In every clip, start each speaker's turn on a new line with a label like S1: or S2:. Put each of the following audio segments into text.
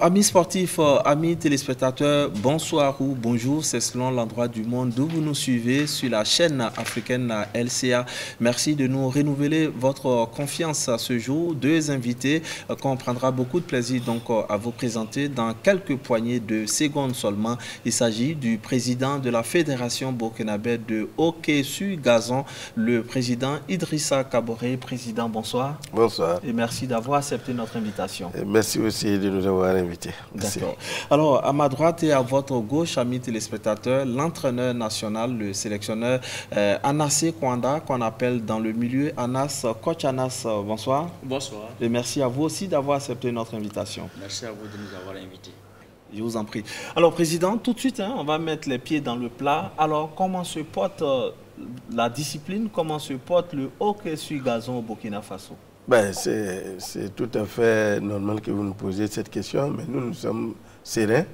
S1: amis sportifs, amis téléspectateurs, bonsoir ou bonjour, c'est selon l'endroit du monde d'où vous nous suivez sur la chaîne africaine LCA. Merci de nous renouveler votre confiance à ce jour. Deux invités qu'on prendra beaucoup de plaisir donc à vous présenter dans quelques poignées de secondes seulement. Il s'agit du président de la Fédération burkinabé de hockey sur gazon, le président Idrissa Kaboré. Président, bonsoir.
S2: Bonsoir.
S1: Et merci d'avoir accepté notre invitation.
S2: Et merci aussi de nous avoir invités.
S1: D'accord. Alors, à ma droite et à votre gauche, amis téléspectateurs, l'entraîneur national, le sélectionneur Anas Kwanda, qu'on appelle dans le milieu Anas. Coach Anas, bonsoir.
S3: Bonsoir.
S1: Et merci à vous aussi d'avoir accepté notre invitation.
S3: Merci à vous de nous avoir invités.
S1: Je vous en prie. Alors, Président, tout de suite, on va mettre les pieds dans le plat. Alors, comment se porte la discipline, comment se porte le hockey sur gazon au Burkina Faso?
S2: Ben, c'est tout à fait normal que vous nous posiez cette question, mais nous sommes sereins.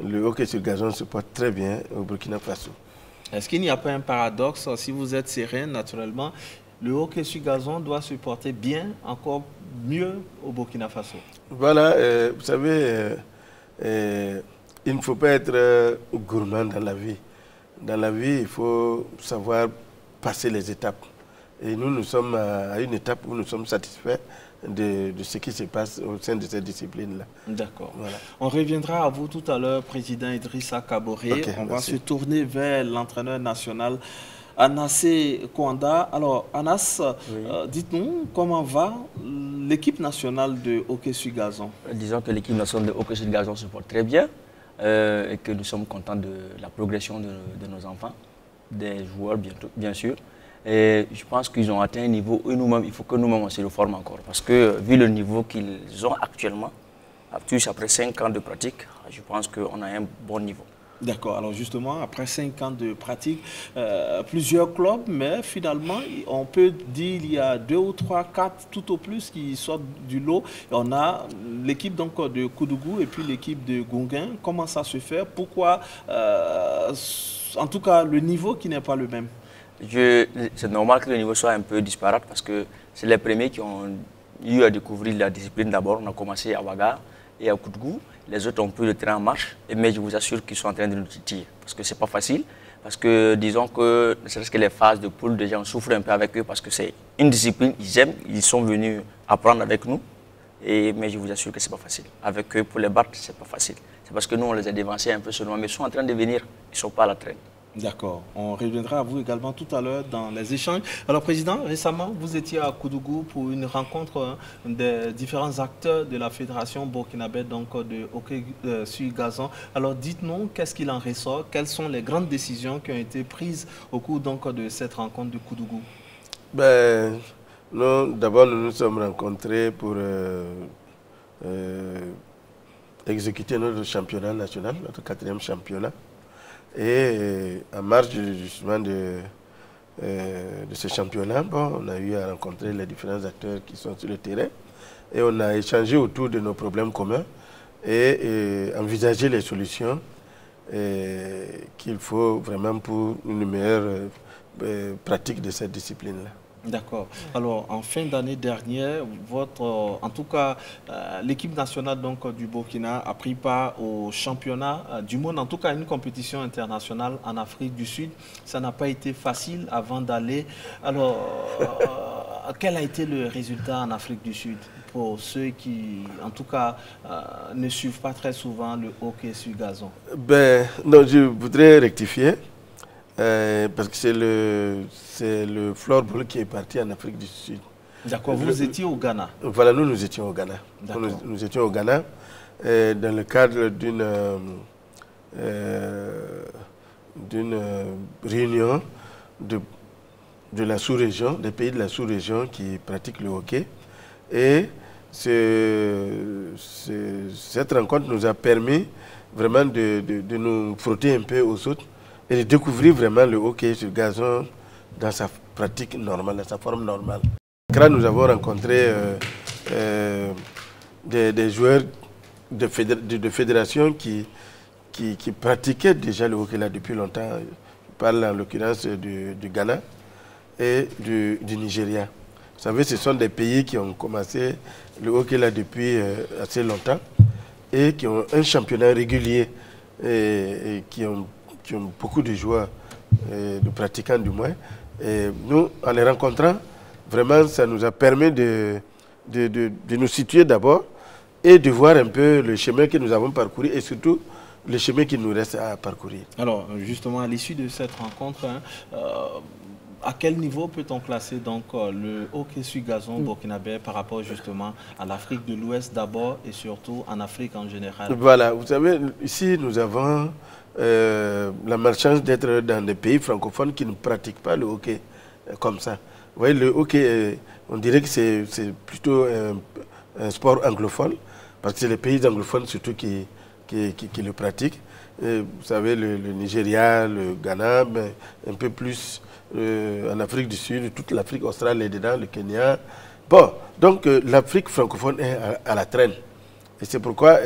S2: Le hockey sur gazon se porte très bien au Burkina Faso.
S1: Est-ce qu'il n'y a pas un paradoxe? Si vous êtes serein, naturellement, le hockey sur gazon doit se porter bien, encore mieux au Burkina Faso.
S2: Voilà, vous savez, il ne faut pas être gourmand dans la vie. Dans la vie, il faut savoir passer les étapes. Et nous sommes à une étape où nous sommes satisfaits de ce qui se passe au sein de cette discipline-là.
S1: D'accord.
S2: Voilà.
S1: On reviendra à vous tout à l'heure, Président Idrissa Kaboré.
S2: Okay,
S1: on va se tourner vers l'entraîneur national, Anas Kwanda. Alors, Anas, oui. Dites-nous comment va l'équipe nationale de hockey sur gazon?
S3: Disons que l'équipe nationale de hockey sur gazon se porte très bien et que nous sommes contents de la progression de nos enfants, des joueurs bien sûr. Et je pense qu'ils ont atteint un niveau où nous-mêmes, il faut que nous-mêmes on se reforme encore. Parce que vu le niveau qu'ils ont actuellement, après 5 ans de pratique, je pense qu'on a un bon niveau.
S1: D'accord. Alors justement, après 5 ans de pratique, plusieurs clubs, mais finalement, on peut dire qu'il y a 2 ou 3, 4 tout au plus qui sortent du lot. Et on a l'équipe donc de Koudougou et puis l'équipe de Gonguin. Comment ça se fait? Pourquoi, en tout cas, le niveau qui n'est pas le même?
S3: C'est normal que le niveau soit un peu disparate parce que c'est les premiers qui ont eu à découvrir la discipline d'abord. On a commencé à Ouaga et à Koudougou. Les autres ont pris le train en marche, mais je vous assure qu'ils sont en train de nous titiller. Parce que ce n'est pas facile. Parce que disons que, ne serait-ce que les phases de poule, déjà on souffre un peu avec eux parce que c'est une discipline, ils aiment, ils sont venus apprendre avec nous. Mais je vous assure que ce n'est pas facile. Avec eux, pour les battre, ce n'est pas facile. C'est parce que nous, on les a dévancés un peu seulement, mais ils sont en train de venir, ils ne sont pas à la traîne.
S1: D'accord. On reviendra à vous également tout à l'heure dans les échanges. Alors, Président, récemment, vous étiez à Koudougou pour une rencontre des différents acteurs de la Fédération burkinabé donc de hockey sur gazon. Alors, dites-nous, qu'est-ce qu'il en ressort? Quelles sont les grandes décisions qui ont été prises au cours donc, de cette rencontre de Koudougou?
S2: Ben, d'abord, nous nous sommes rencontrés pour exécuter notre championnat national, notre 4e championnat. Et en marge justement de ce championnat, on a eu à rencontrer les différents acteurs qui sont sur le terrain et on a échangé autour de nos problèmes communs et envisagé les solutions qu'il faut vraiment pour une meilleure pratique de cette discipline-là.
S1: D'accord. Alors, en fin d'année dernière, en tout cas, l'équipe nationale donc, du Burkina a pris part au championnat du monde, en tout cas une compétition internationale en Afrique du Sud. Ça n'a pas été facile avant d'aller. Alors, quel a été le résultat en Afrique du Sud pour ceux qui, en tout cas, ne suivent pas très souvent le hockey sur gazon? Ben,
S2: non, je voudrais rectifier. Parce que c'est le floorball qui est parti en Afrique du Sud.
S1: D'accord, vous étiez au Ghana?
S2: Voilà, nous étions au Ghana. Nous étions au Ghana dans le cadre d'une réunion de la sous-région, des pays de la sous-région qui pratiquent le hockey. Et cette rencontre nous a permis vraiment de nous frotter un peu aux autres et de découvrir vraiment le hockey sur gazon dans sa pratique normale, dans sa forme normale. Là, nous avons rencontré des joueurs de fédérations qui pratiquaient déjà le hockey là depuis longtemps. Je parle en l'occurrence du Ghana et du Nigeria. Vous savez, ce sont des pays qui ont commencé le hockey là depuis assez longtemps. et qui ont un championnat régulier et qui ont beaucoup de joueurs, de pratiquants du moins. Et nous, en les rencontrant, vraiment, ça nous a permis de nous situer d'abord et de voir un peu le chemin que nous avons parcouru et surtout le chemin qui nous reste à parcourir.
S1: Alors, justement, à l'issue de cette rencontre, à quel niveau peut-on classer donc le hockey sur gazon burkinabé par rapport justement à l'Afrique de l'Ouest d'abord et surtout en Afrique en général?
S2: Voilà, vous savez, ici nous avons la malchance d'être dans des pays francophones qui ne pratiquent pas le hockey comme ça. Vous voyez, le hockey, on dirait que c'est plutôt un sport anglophone, parce que c'est les pays anglophones surtout qui le pratiquent. Vous savez, le Nigeria, le Ghana, mais un peu plus en Afrique du Sud, toute l'Afrique australe est dedans, le Kenya. Bon, donc l'Afrique francophone est à la traîne. Et c'est pourquoi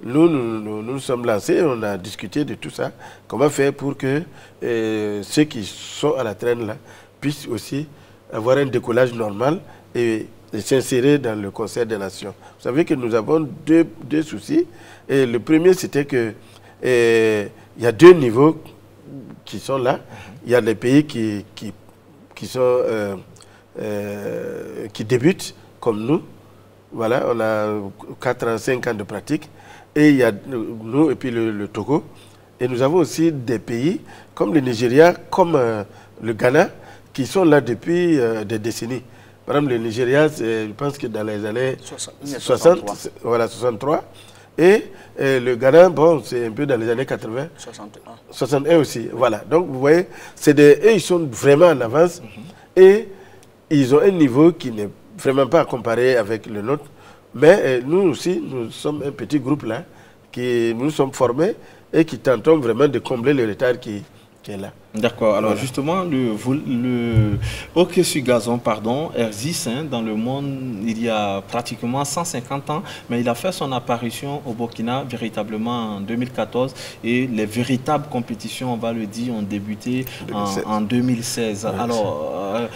S2: nous sommes lancés, on a discuté de tout ça. Comment faire pour que ceux qui sont à la traîne là puissent aussi avoir un décollage normal et s'insérer dans le concert des nations. Vous savez que nous avons deux soucis. Et le premier, c'était que il y a deux niveaux qui sont là. Il y a des pays qui débutent comme nous. Voilà, on a 4 ans, 5 ans de pratique. Et il y a nous et puis le Togo. Et nous avons aussi des pays comme le Nigeria, comme le Ghana, qui sont là depuis des décennies. Par exemple, le Nigeria, je pense que dans les années 60, voilà, 63. Et le Ghana, bon, c'est un peu dans les années 80. 61. 61 aussi, voilà. Donc, vous voyez, eux, ils sont vraiment en avance. Et ils ont un niveau qui n'est vraiment pas à comparer avec le nôtre. Mais nous aussi, nous sommes un petit groupe là, qui nous sommes formés et qui tentons vraiment de combler le retard qui est là.
S1: D'accord. Alors voilà. Justement, le hockey sur gazon, pardon, existe dans le monde il y a pratiquement 150 ans, mais il a fait son apparition au Burkina véritablement en 2014 et les véritables compétitions, on va le dire, ont débuté en 2016. Ouais, alors,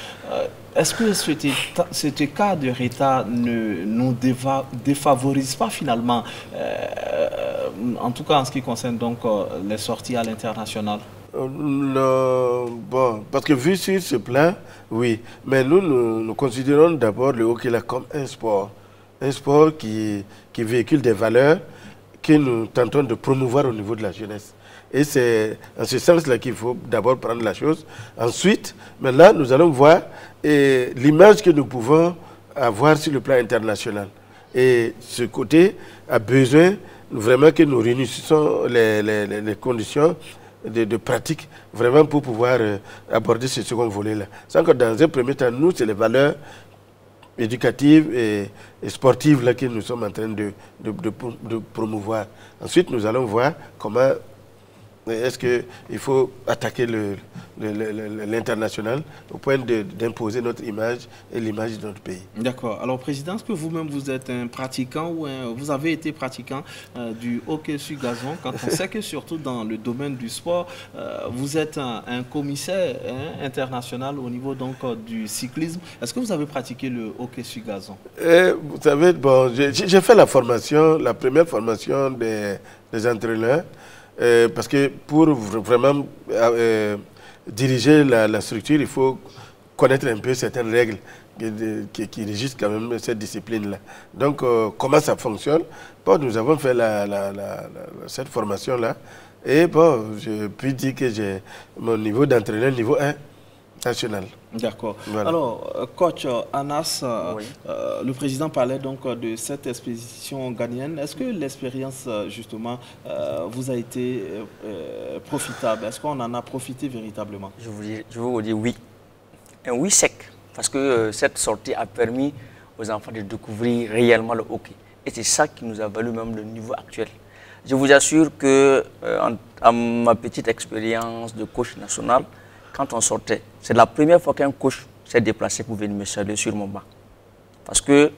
S1: est-ce que cet écart de retard ne nous défavorise pas finalement, en tout cas en ce qui concerne donc les sorties à l'international?
S2: Bon, parce que vu sur ce plan, oui. Mais nous considérons d'abord le hockey là comme un sport qui véhicule des valeurs que nous tentons de promouvoir au niveau de la jeunesse. Et c'est en ce sens-là qu'il faut d'abord prendre la chose. Ensuite, maintenant, nous allons voir l'image que nous pouvons avoir sur le plan international. Et ce côté a besoin vraiment que nous réunissons les conditions de pratique vraiment pour pouvoir aborder ce second volet-là. Sans que dans un premier temps, nous, c'est les valeurs éducatives et sportives là, que nous sommes en train de promouvoir. Ensuite, nous allons voir comment est-ce qu'il faut attaquer l'international au point d'imposer notre image et l'image de notre pays.
S1: D'accord. Alors, Président, est-ce que vous-même, vous êtes un pratiquant ou vous avez été pratiquant du hockey sur gazon, quand on sait que surtout dans le domaine du sport, vous êtes un commissaire international au niveau donc, du cyclisme. Est-ce que vous avez pratiqué le hockey sur gazon?
S2: Vous savez, bon, j'ai fait la première formation des entraîneurs. Parce que pour vraiment diriger la structure, il faut connaître un peu certaines règles qui régissent quand même cette discipline-là. Donc, comment ça fonctionne? Bon, nous avons fait cette formation-là. Et bon, je puis dire que j'ai mon niveau d'entraîneur niveau 1 national.
S1: D'accord. Voilà. Alors, coach Anas, oui. Le président parlait donc de cette expédition ghanéenne. Est-ce que l'expérience, justement, vous a été profitable? Est-ce qu'on en a profité véritablement?
S3: Je vais vous dire oui. Un oui sec. Parce que cette sortie a permis aux enfants de découvrir réellement le hockey. Et c'est ça qui nous a valu même le niveau actuel. Je vous assure que, en ma petite expérience de coach national, quand on sortait, c'est la première fois qu'un coach s'est déplacé pour venir me saluer sur mon banc. Parce que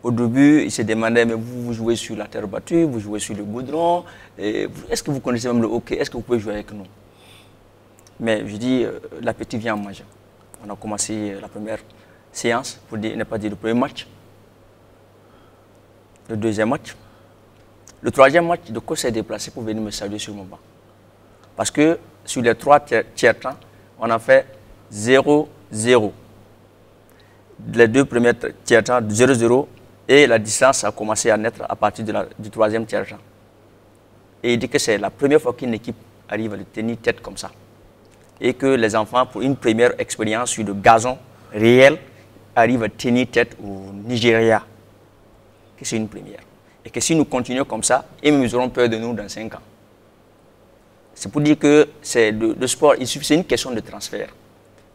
S3: au début, il se demandait, mais vous jouez sur la terre battue, vous jouez sur le goudron, est-ce que vous connaissez même le hockey, est-ce que vous pouvez jouer avec nous? Mais je dis, l'appétit vient en mangeant. On a commencé la première séance, pour ne pas dire le premier match, le deuxième match, Le troisième match, le coach s'est déplacé pour venir me saluer sur mon banc. Parce que sur les 3 tiers-temps, on a fait 0-0. Les 2 premiers tiers-temps, 0-0, et la distance a commencé à naître à partir du 3e tiers-temps. Et il dit que c'est la première fois qu'une équipe arrive à le tenir tête comme ça. Et que les enfants, pour une première expérience sur le gazon réel, arrivent à tenir tête au Nigeria. Que c'est une première. Et que si nous continuons comme ça, ils auront peur de nous dans 5 ans. C'est pour dire que le sport, c'est une question de transfert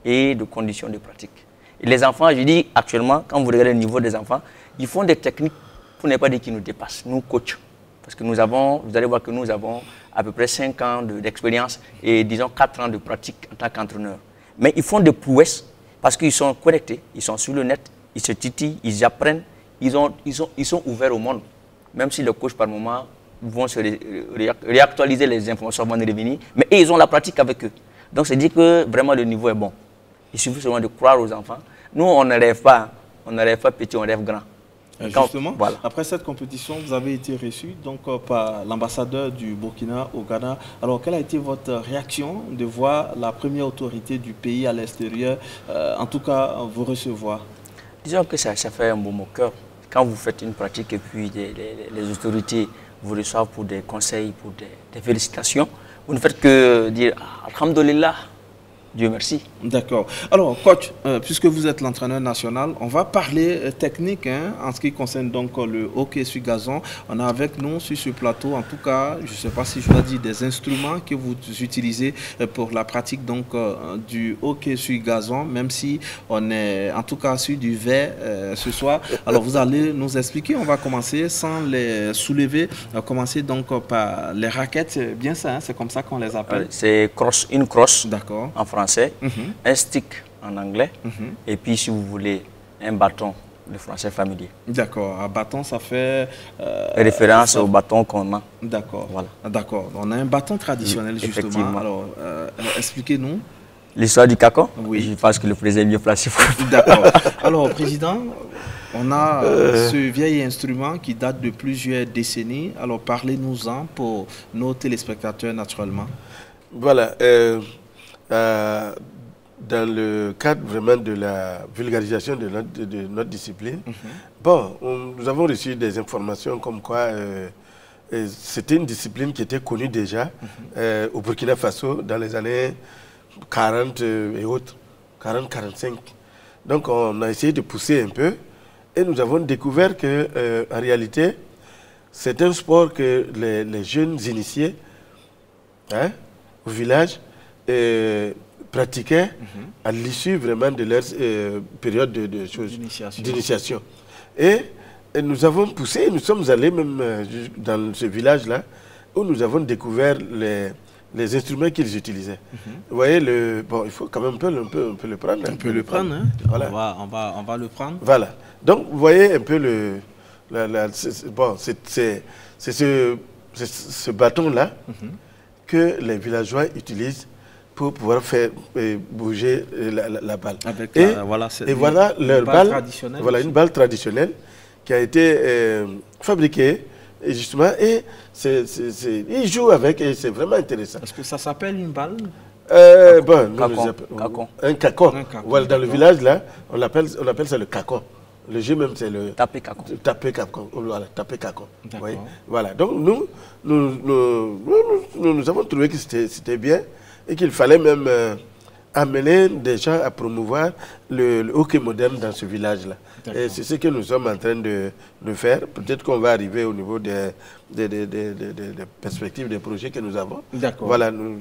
S3: et de conditions de pratique. Et les enfants, je dis actuellement, quand vous regardez le niveau des enfants, ils font des techniques, pour ne pas dire qu'ils nous dépassent, nous coachs. Parce que vous allez voir que nous avons à peu près 5 ans d'expérience et disons 4 ans de pratique en tant qu'entraîneur. Mais ils font des prouesses parce qu'ils sont connectés, ils sont sur le net, ils se titillent, ils apprennent, ils sont ouverts au monde. Même si les coachs par moment vont se réactualiser les informations avant de revenir, mais ils ont la pratique avec eux. Donc c'est dire que vraiment le niveau est bon. Il suffit seulement de croire aux enfants. Nous on ne rêve pas, petit, on rêve grand.
S1: Justement,
S3: voilà.
S1: Après cette compétition, vous avez été reçu donc, par l'ambassadeur du Burkina au Ghana. Alors, quelle a été votre réaction de voir la première autorité du pays à l'extérieur, en tout cas, vous recevoir?
S3: Disons que ça fait un baume au cœur. Quand vous faites une pratique et puis les autorités vous reçoivent pour des conseils, pour des félicitations, vous ne faites que dire « Alhamdulillah ». Dieu merci.
S1: D'accord. Alors, coach, puisque vous êtes l'entraîneur national, on va parler technique en ce qui concerne donc le hockey sur gazon. On a avec nous sur ce plateau, en tout cas, je ne sais pas si je dois dire des instruments que vous utilisez pour la pratique donc du hockey sur gazon, même si on est en tout cas sur du verre ce soir. Alors, vous allez nous expliquer. On va commencer sans les soulever. On va commencer donc par les raquettes. C'est bien ça, c'est comme ça qu'on les appelle.
S3: C'est une crosse en français. Un stick en anglais, et puis si vous voulez un bâton, le français familier. D'accord, un bâton ça fait... référence au bâton qu'on a.
S1: D'accord, voilà. D'accord, on a un bâton traditionnel justement. Alors, expliquez-nous.
S3: L'histoire du cacon? Oui. Je pense que le président est mieux placé pour...
S1: D'accord. Alors, président, on a ce vieil instrument qui date de plusieurs décennies. Alors, parlez-nous-en pour nos téléspectateurs naturellement.
S2: Voilà. Dans le cadre vraiment de la vulgarisation de notre discipline, bon, nous avons reçu des informations comme quoi c'était une discipline qui était connue déjà au Burkina Faso dans les années 40 et autres, 40-45. Donc on a essayé de pousser un peu et nous avons découvert que en réalité, c'est un sport que les jeunes initiés au village pratiquaient à l'issue vraiment de leur période d'initiation. Et nous avons poussé, nous sommes allés même dans ce village-là, où nous avons découvert les instruments qu'ils utilisaient. Vous voyez, bon, il faut quand même un peu le prendre.
S1: On peut le prendre, hein? Voilà. On va le prendre.
S2: Voilà. Donc, vous voyez un peu bon, c'est ce bâton-là que les villageois utilisent pour pouvoir faire bouger la balle. Voilà leur balle, voilà une balle traditionnelle qui a été fabriquée et justement, et ils jouent avec et c'est vraiment intéressant.
S1: Est-ce que ça s'appelle une balle?
S2: Bon, un cacon. Voilà, dans le village là, on appelle ça le cacon. Le jeu même c'est le
S3: tapé cacon.
S2: Tapé cacon. Voilà, tapé cacon. Voilà. Donc nous avons trouvé que c'était bien et qu'il fallait même amener des gens à promouvoir le hockey moderne dans ce village-là. Et c'est ce que nous sommes en train de faire. Peut-être qu'on va arriver au niveau des perspectives, des projets que nous avons. Voilà, nous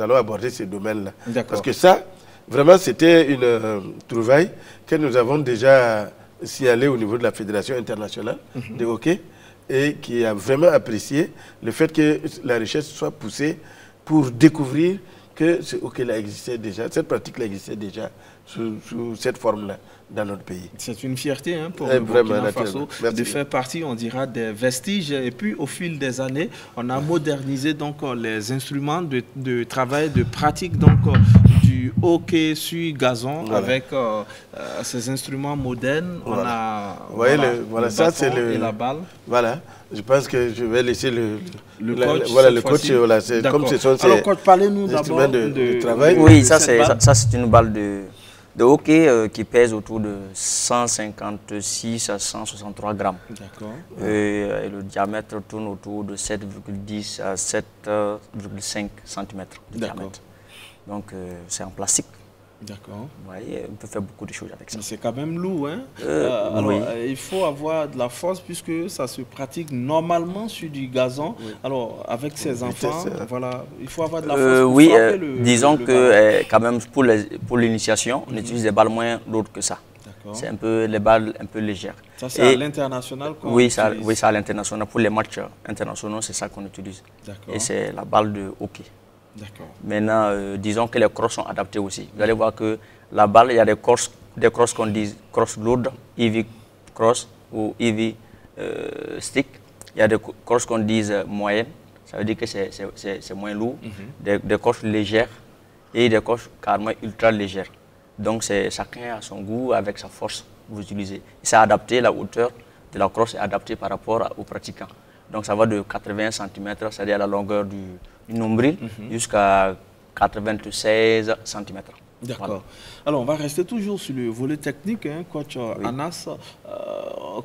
S2: allons aborder ces domaines-là. Parce que ça, vraiment, c'était une trouvaille que nous avons déjà signalée au niveau de la Fédération internationale de hockey et qui a vraiment apprécié le fait que la recherche soit poussée pour découvrir que ce hockey-là existait déjà, cette pratique-là existait déjà sous cette forme-là dans notre pays.
S1: C'est une fierté pour le Burkina Faso de faire partie, on dira, des vestiges. Et puis, au fil des années, on a modernisé donc les instruments de travail, de pratique donc du hockey sur gazon avec ces instruments modernes. On a
S2: ça c'est
S1: et la balle.
S2: Voilà, je pense que je vais laisser le coach. Le coach, comme ce sont
S1: alors, coach, parlez-nous d'abord
S2: de travail.
S3: Oui, ça c'est une balle de hockey qui pèse autour de 156 à 163 grammes.
S1: D'accord.
S3: Et le diamètre tourne autour de 7,10 à 7,5 cm de diamètre. Donc c'est en plastique.
S1: D'accord.
S3: Vous voyez, on peut faire beaucoup de choses avec ça.
S1: C'est quand même lourd, hein?
S3: Oui.
S1: Il faut avoir de la force puisque ça se pratique normalement sur du gazon. Oui. Alors, avec ses enfants, voilà, il faut avoir de la force pour frapper
S3: disons que quand même pour l'initiation, on utilise des balles moins lourdes que ça. C'est un peu les balles un peu légères.
S1: Ça, c'est à l'international qu'on utilise?
S3: Oui, c'est à l'international. Pour les matchs internationaux, c'est ça qu'on utilise. Et c'est la balle de hockey. Maintenant, disons que les crosses sont adaptées aussi. Vous allez voir que la balle, il y a des crosses qu'on dit crosses lourdes, heavy cross ou heavy stick. Il y a des crosses qu'on dit moyennes, ça veut dire que c'est moins lourd. Des crosses légères et des crosses carrément ultra légères. Donc chacun a son goût avec sa force que vous utilisez. C'est adapté, la hauteur de la crosse est adaptée par rapport aux pratiquants. Donc ça va de 80 cm, c'est-à-dire la longueur du nombril, jusqu'à 96 cm.
S1: D'accord. Voilà. Alors on va rester toujours sur le volet technique, hein, coach Anas.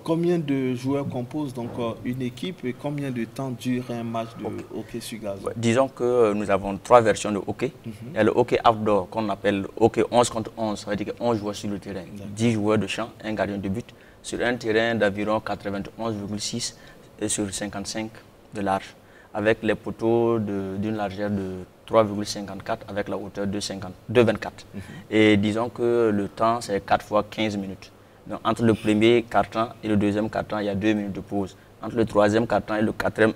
S1: Combien de joueurs composent donc une équipe et combien de temps dure un match de hockey sur gazon?
S3: Disons que nous avons 3 versions de hockey. Il y a le hockey outdoor qu'on appelle hockey 11 contre 11, ça veut dire que 11 joueurs sur le terrain, 10 joueurs de champ, un gardien de but, sur un terrain d'environ 91,6 et sur 55 de large, avec les poteaux d'une largeur de 3,54 avec la hauteur de 2,24. Et disons que le temps, c'est 4 fois 15 minutes. Donc, entre le premier quart-temps et le deuxième quart-temps, il y a 2 minutes de pause. Entre le troisième quart-temps et le quatrième,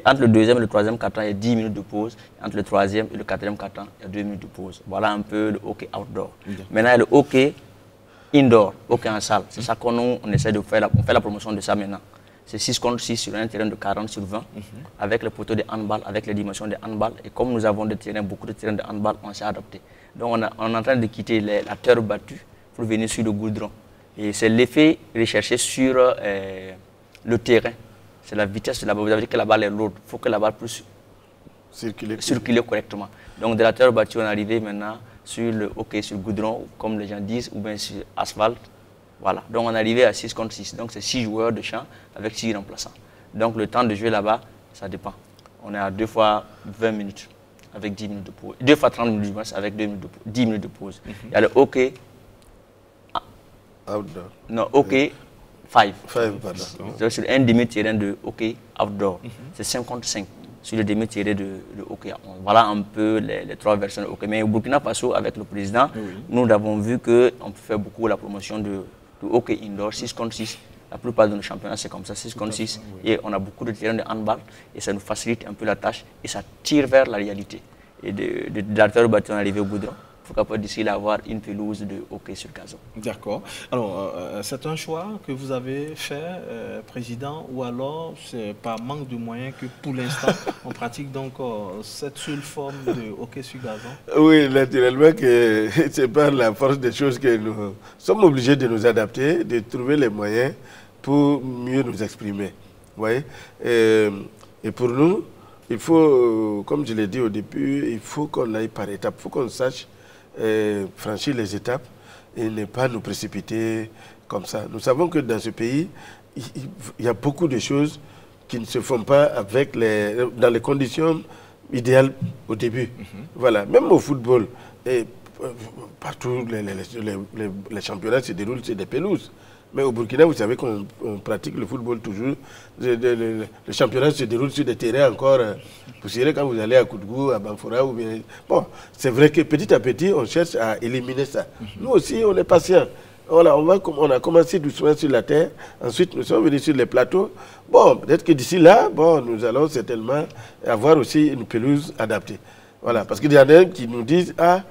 S3: entre le deuxième et le troisième quart-temps, il y a 10 minutes de pause. Entre le troisième et le quatrième quart-temps, il y a 2 minutes de pause. Voilà un peu le hockey outdoor. Maintenant, il y a le hockey indoor, hockey en salle. C'est ça qu'on essaie de faire. On fait la promotion de ça maintenant. C'est 6 contre 6 sur un terrain de 40 sur 20, avec les poteaux de handball, avec les dimensions de handball. Et comme nous avons beaucoup de terrains de handball, on s'est adapté. Donc on est en train de quitter la terre battue pour venir sur le goudron. Et c'est l'effet recherché sur le terrain. C'est la vitesse de la balle. Vous avez dit que la balle est lourde. Il faut que la balle puisse circuler correctement. Donc de la terre battue, on est arrivé maintenant sur le hockey sur goudron, comme les gens disent, ou bien sur asphalte. Voilà, donc on est arrivé à 6 contre 6, donc c'est 6 joueurs de champ avec 6 remplaçants. Donc le temps de jouer là-bas, ça dépend. On est à 2 fois 20 minutes avec 10 minutes de pause. 2 fois 30 minutes avec 10 minutes de pause. Il y a le hockey
S2: outdoor.
S3: Non, hockey 5.
S2: Pardon.
S3: Sur un demi-terrain de hockey outdoor, c'est 5 contre 5 sur le demi-terrain de hockey à 11. Voilà un peu les 3 versions de hockey. Mais au Burkina Faso, avec le président, nous avons vu qu'on peut faire beaucoup la promotion de hockey indoor, 6 contre 6. La plupart de nos championnats, c'est comme ça, 6 contre 6. Et on a beaucoup de terrains de handball et ça nous facilite un peu la tâche et ça tire vers la réalité. Et de la terre battue, on est arrivé au goudron. Il faut qu'après d'ici là avoir une pelouse de hockey sur gazon.
S1: D'accord. Alors, c'est un choix que vous avez fait, Président, ou alors c'est par manque de moyens que pour l'instant, on pratique donc cette seule forme de hockey sur gazon?
S2: Oui, naturellement que c'est par la force des choses que nous sommes obligés de nous adapter, de trouver les moyens pour mieux nous exprimer. Vous voyez? Et pour nous, il faut, comme je l'ai dit au début, il faut qu'on aille par étapes, il faut qu'on sache franchir les étapes et ne pas nous précipiter comme ça. Nous savons que dans ce pays, il y a beaucoup de choses qui ne se font pas dans les conditions idéales au début. Voilà, même au football, et partout les championnats se déroulent sur des pelouses. Mais au Burkina, vous savez qu'on pratique le football toujours. Le championnat se déroule sur des terrains encore poussiéreux quand vous allez à Koudgou, à Banfora. Ou bien... Bon, c'est vrai que petit à petit, on cherche à éliminer ça. Nous aussi, on est patients. Voilà, on a commencé doucement sur la terre. Ensuite, nous sommes venus sur les plateaux. Bon, peut-être que d'ici là, bon, nous allons certainement avoir aussi une pelouse adaptée. Voilà, parce qu'il y en a qui nous disent, ah,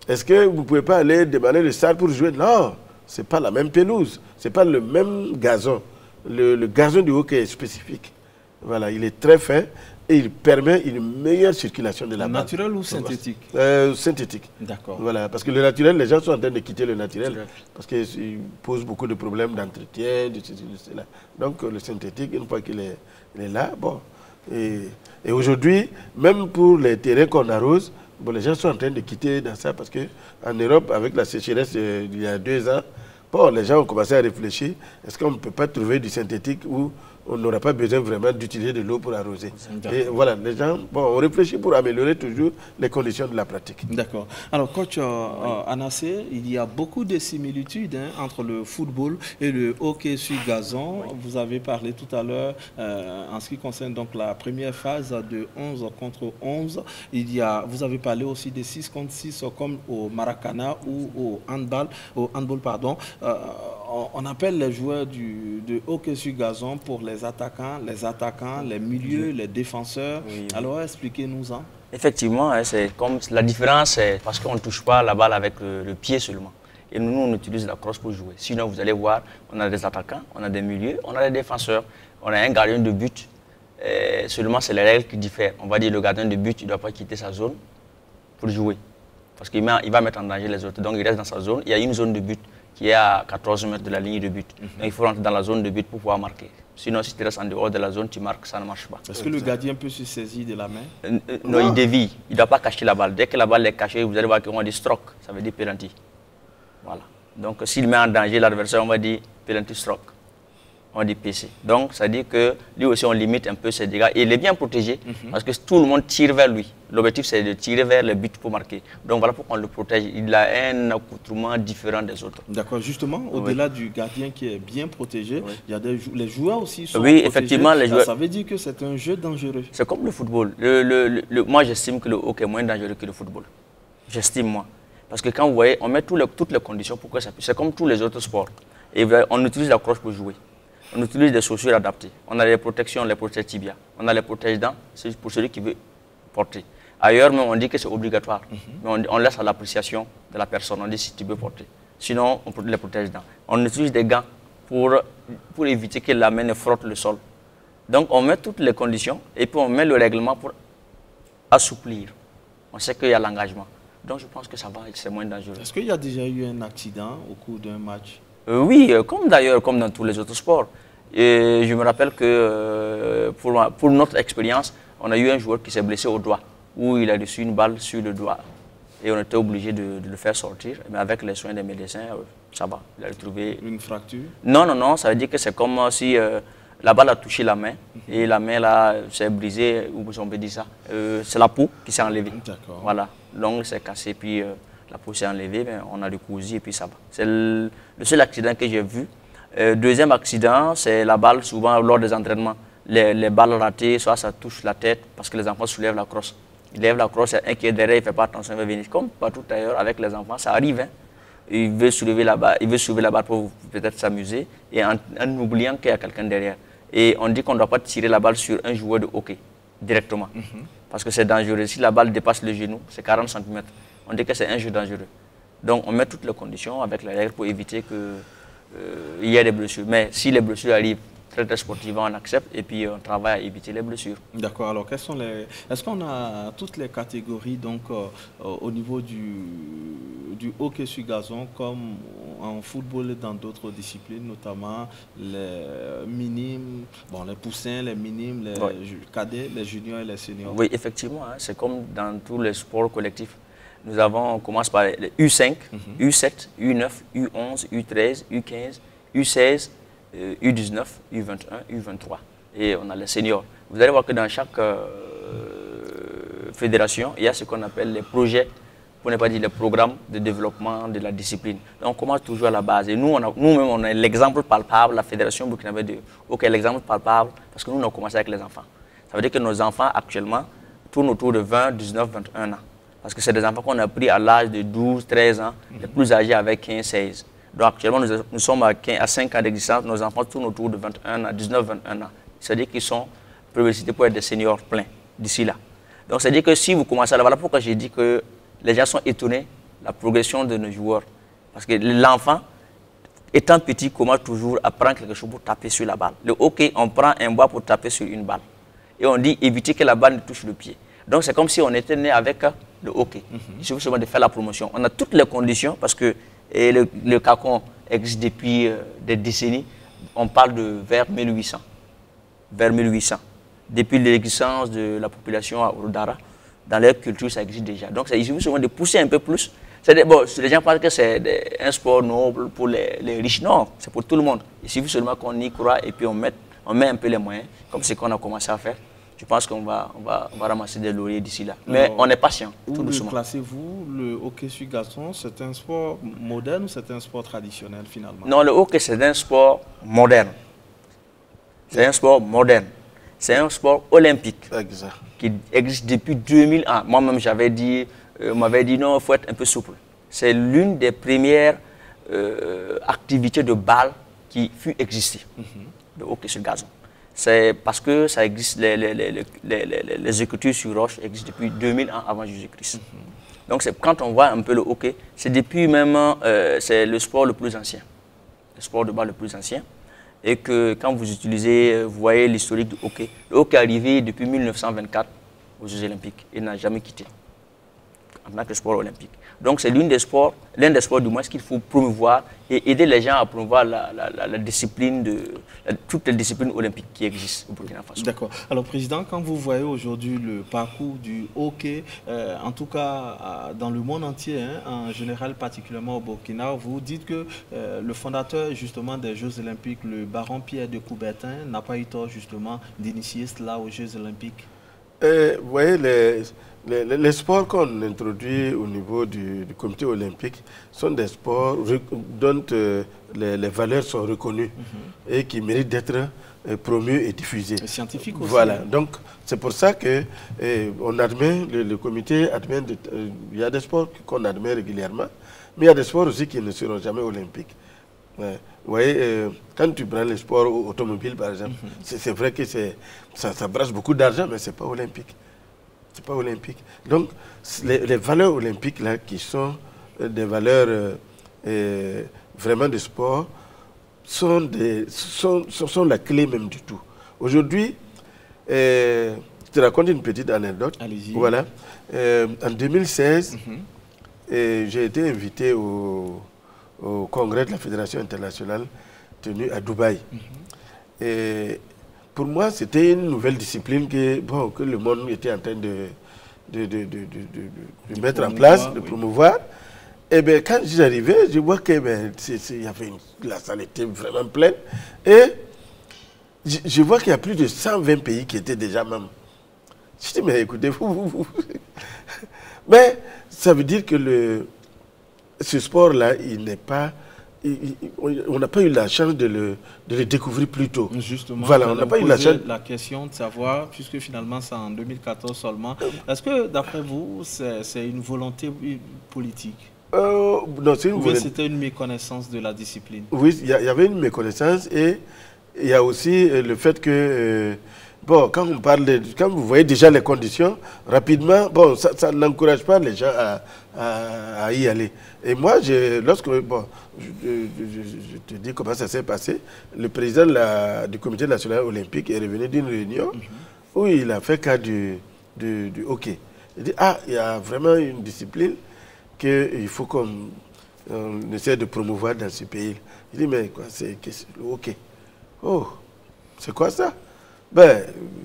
S2: est-ce que vous ne pouvez pas aller demander le stade pour jouer? Non. Ce n'est pas la même pelouse, ce n'est pas le même gazon. Le gazon du hockey est spécifique. Voilà, il est très fin et il permet une meilleure circulation de la balle.
S1: Naturel ou synthétique?
S2: Synthétique.
S1: D'accord.
S2: Voilà, parce que le naturel, les gens sont en train de quitter le naturel parce qu'il pose beaucoup de problèmes d'entretien, de cela. Donc le synthétique, une fois qu'il est là, bon. Et aujourd'hui, même pour les terrains qu'on arrose, bon, les gens sont en train de quitter dans ça parce qu'en Europe, avec la sécheresse il y a 2 ans, bon, les gens ont commencé à réfléchir. Est-ce qu'on ne peut pas trouver du synthétique où on n'aura pas besoin vraiment d'utiliser de l'eau pour arroser? Et voilà, les gens ont réfléchi pour améliorer toujours les conditions de la pratique.
S1: D'accord. Alors, coach Anassé, il y a beaucoup de similitudes entre le football et le hockey sur gazon. Oui. Vous avez parlé tout à l'heure, en ce qui concerne donc la première phase de 11 contre 11. Vous avez parlé aussi de 6 contre 6 comme au Maracana ou au handball, pardon. On appelle les joueurs de hockey sur gazon pour les attaquants, les milieux, les défenseurs. Oui. Alors, expliquez-nous-en.
S3: Effectivement, c'est comme la différence, c'est parce qu'on ne touche pas la balle avec le pied seulement. Et nous, on utilise la crosse pour jouer. Sinon, vous allez voir, on a des attaquants, on a des milieux, on a des défenseurs, on a un gardien de but. Seulement, c'est les règles qui diffèrent. On va dire le gardien de but, il ne doit pas quitter sa zone pour jouer. Parce qu'il va mettre en danger les autres. Donc, il reste dans sa zone. Il y a une zone de but qui est à 14 mètres de la ligne de but. Donc il faut rentrer dans la zone de but pour pouvoir marquer. Sinon, si tu restes en dehors de la zone, tu marques, ça ne marche pas.
S1: Est-ce que le gardien peut se saisir de la main?
S3: Non, il dévie. Il ne doit pas cacher la balle. Dès que la balle est cachée, vous allez voir qu'on dit stroke. Ça veut dire penalty. Voilà. Donc s'il met en danger l'adversaire, on va dire penalty stroke. On dit PC. Donc, ça dit que lui aussi, on limite un peu ses dégâts. Et il est bien protégé parce que tout le monde tire vers lui. L'objectif, c'est de tirer vers le but pour marquer. Donc, voilà pourquoi on le protège. Il a un accoutrement différent des autres.
S1: D'accord. Justement, au-delà du gardien qui est bien protégé, il y a les joueurs aussi sont
S3: protégés.
S1: Effectivement,
S3: les joueurs.
S1: Ça veut dire que c'est un jeu dangereux.
S3: C'est comme le football. Moi, j'estime que le hockey est moins dangereux que le football. J'estime, moi. Parce que quand vous voyez, on met toutes les conditions pour que ça puisse. C'est comme tous les autres sports. Et on utilise la crosse pour jouer. On utilise des chaussures adaptées. On a les protections, les protèges tibia. On a les protèges dents, c'est pour celui qui veut porter. Ailleurs, même, on dit que c'est obligatoire. Mais on laisse à l'appréciation de la personne. On dit si tu veux porter. Sinon, on les protège dents. On utilise des gants pour éviter que la main ne frotte le sol. Donc, on met toutes les conditions et puis on met le règlement pour assouplir. On sait qu'il y a l'engagement. Donc, je pense que ça va, c'est moins dangereux.
S1: Est-ce qu'il y a déjà eu un accident au cours d'un match?
S3: Oui, comme d'ailleurs, comme dans tous les autres sports. Et je me rappelle que pour notre expérience, on a eu un joueur qui s'est blessé au doigt, où il a reçu une balle sur le doigt. Et on était obligé de le faire sortir. Mais avec les soins des médecins, ça va. Il a retrouvé...
S1: Une fracture?
S3: Non, ça veut dire que c'est comme si la balle a touché la main. Et la main là s'est brisée, ou on peut dire ça. C'est la peau qui s'est enlevée.
S1: D'accord.
S3: Voilà, l'ongle s'est cassé, puis... la peau s'est enlevée, mais on a recousu et puis ça va. C'est le seul accident que j'ai vu. Deuxième accident, c'est la balle, souvent lors des entraînements. Les balles ratées, soit ça touche la tête parce que les enfants soulèvent la crosse. Ils lèvent la crosse, il y a un qui est derrière, il ne fait pas attention, il va venir. Comme partout ailleurs avec les enfants, ça arrive. Hein. Il veut soulever la balle pour peut-être s'amuser et en oubliant qu'il y a quelqu'un derrière. Et on dit qu'on ne doit pas tirer la balle sur un joueur de hockey directement. Parce que c'est dangereux. Si la balle dépasse le genou, c'est 40 cm. On dit que c'est un jeu dangereux. Donc on met toutes les conditions avec les règles pour éviter qu'il y ait des blessures. Mais si les blessures arrivent très sportivement, on accepte et puis on travaille à éviter les blessures.
S1: D'accord. Alors est-ce qu'on a toutes les catégories donc, au niveau du hockey sur gazon comme en football et dans d'autres disciplines, notamment les minimes, les poussins, les minimes, les cadets, les juniors et les seniors?
S3: Oui, effectivement. Hein, c'est comme dans tous les sports collectifs. On commence par les U5, U7, U9, U11, U13, U15, U16, U19, U21, U23. Et on a les seniors. Vous allez voir que dans chaque fédération, il y a ce qu'on appelle les projets, pour ne pas dire les programmes de développement de la discipline. Donc on commence toujours à la base. Et nous-mêmes, on a l'exemple palpable, la fédération burkinabé de hockey, l'exemple palpable, parce que nous, on a commencé avec les enfants. Ça veut dire que nos enfants, actuellement, tournent autour de 20, 19, 21 ans. Parce que c'est des enfants qu'on a pris à l'âge de 12, 13 ans, les plus âgés avec 15, 16. Donc actuellement, nous sommes à 5 ans d'existence, nos enfants tournent autour de 21 ans, 19, 21 ans. C'est-à-dire qu'ils sont prévisités pour être des seniors pleins d'ici là. Donc c'est-à-dire que si vous commencez à la voilà pourquoi j'ai dit que les gens sont étonnés de la progression de nos joueurs. Parce que l'enfant, étant petit, commence toujours à prendre quelque chose pour taper sur la balle. Le hockey, on prend un bois pour taper sur une balle. et on dit éviter que la balle ne touche le pied. Donc c'est comme si on était né avec le hockey. Il suffit seulement de faire la promotion. On a toutes les conditions parce que le cacon existe depuis des décennies. On parle de vers 1800. Vers 1800. Depuis l'existence de la population à Orodara, dans leur culture, ça existe déjà. Donc il suffit seulement de pousser un peu plus. Bon, les gens pensent que c'est un sport noble pour les riches. Non, c'est pour tout le monde. Il suffit seulement qu'on y croit et puis on met un peu les moyens, comme ce qu'on a commencé à faire. Je pense qu'on va ramasser des lauriers d'ici là. Mais on est patient, tout doucement.
S1: Où classez-vous le hockey sur gazon? C'est un sport moderne ou c'est un sport traditionnel finalement?
S3: Non, le hockey c'est un sport moderne. C'est un sport moderne. C'est un sport olympique qui existe depuis 2000 ans. Moi-même, j'avais dit, on m'avait dit non, il faut être un peu souple. C'est l'une des premières activités de balle qui fut existée, le hockey sur gazon. C'est parce que ça existe, les écritures sur roche existent depuis 2000 ans avant Jésus-Christ. Donc quand on voit un peu le hockey, c'est depuis même, c'est le sport le plus ancien, le sport de balle le plus ancien. Et que quand vous utilisez, vous voyez l'historique du hockey. Le hockey est arrivé depuis 1924 aux Jeux Olympiques et n'a jamais quitté en tant que sport olympique. Donc c'est l'un des sports du moins qu'il faut promouvoir et aider les gens à promouvoir la discipline toutes les disciplines olympiques qui existent au Burkina Faso.
S1: D'accord. Alors Président, quand vous voyez aujourd'hui le parcours du hockey, en tout cas dans le monde entier, en général particulièrement au Burkina, vous dites que le fondateur justement des Jeux Olympiques, le baron Pierre de Coubertin, n'a pas eu tort justement d'initier cela aux Jeux Olympiques.
S2: Vous voyez, les sports qu'on introduit au niveau du comité olympique sont des sports dont les valeurs sont reconnues et qui méritent d'être promus et diffusés.
S1: Et scientifiques aussi.
S2: Voilà, donc c'est pour ça que on admet, le comité admet, il y a des sports qu'on admet régulièrement, mais il y a des sports aussi qui ne seront jamais olympiques. Ouais. Vous voyez, quand tu prends les sports automobiles par exemple, c'est vrai que ça brasse beaucoup d'argent, mais ce n'est pas olympique. C'est pas olympique. Donc, les valeurs olympiques là, qui sont des valeurs vraiment de sport, sont la clé même du tout. Aujourd'hui, je te raconte une petite anecdote.
S1: Allez-y.
S2: Voilà. En 2016, j'ai été invité au congrès de la Fédération internationale tenu à Dubaï. Et pour moi, c'était une nouvelle discipline que le monde était en train de mettre en place, de promouvoir. Et bien, quand j'arrivais, je vois que la salle était vraiment pleine. Et je vois qu'il y a plus de 120 pays qui étaient déjà membres. Je dis, mais écoutez, mais ça veut dire que ce sport-là, il n'est pas... on n'a pas eu la chance de le découvrir plus tôt.
S1: Justement,
S2: voilà, on n'a pas eu la chance.
S1: La question de savoir, puisque finalement c'est en 2014 seulement, est-ce que d'après vous, c'est une volonté politique?
S2: Non, c'est une volonté.
S1: C'était une méconnaissance de la discipline? Oui,
S2: il y avait une méconnaissance et il y a aussi le fait que, quand vous voyez déjà les conditions, rapidement, ça n'encourage pas les gens à y aller. Et moi, je te dis comment ça s'est passé. Le président du comité national olympique est revenu d'une réunion où il a fait cas du hockey. Il dit, il y a vraiment une discipline qu'il faut qu'on essaie de promouvoir dans ce pays. Il dit, mais quoi, c'est le hockey. Oh, c'est quoi ça? Il